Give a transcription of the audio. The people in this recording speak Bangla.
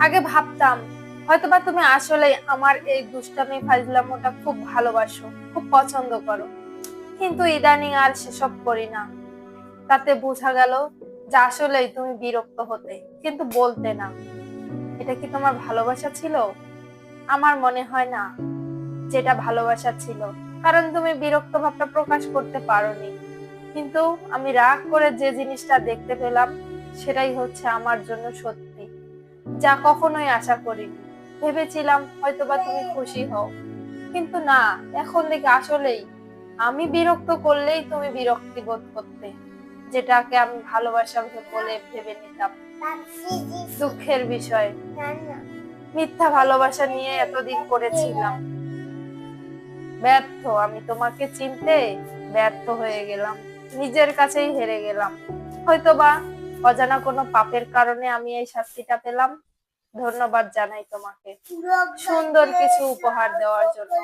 আগে ভাবতাম হয়তোবা তুমি আসলে আমার এই দুষ্টামি ফাজলামোটা খুব ভালোবাসো, খুব পছন্দ করো, কিন্তু ইদানিং আর সেসব করি না। তাতে বোঝা গেল যে আসলেই তুমি বিরক্ত হতে, কিন্তু বলতে না। এটা কি তোমার ভালোবাসা ছিল? আমার মনে হয় না যেটা ভালোবাসা ছিল, কারণ তুমি বিরক্ত ভাবটা প্রকাশ করতে পারোনি। কিন্তু আমি রাগ করে যে জিনিসটা দেখতে পেলাম সেটাই হচ্ছে আমার জন্য সত্যি, যা কখনোই আশা করিনি। ভেবেছিলাম হয়তোবা তুমি খুশি হও, কিন্তু না, এখন দেখি আসলেই আমি বিরক্ত করলেই তুমি বিরক্তি বোধ করতে, যেটাকে আমি ভালোবাসা বলে ভেবে নিতাম। দুঃখের বিষয়, মিথ্যা ভালোবাসা নিয়ে এতদিন করেছিলাম। ব্যর্থ, আমি তোমাকে চিনতে ব্যর্থ হয়ে গেলাম, নিজের কাছেই হেরে গেলাম। হয়তোবা অজানা কোনো পাপের কারণে আমি এই শাস্তিটা পেলাম। ধন্যবাদ জানাই তোমাকে সুন্দর কিছু উপহার দেওয়ার জন্য।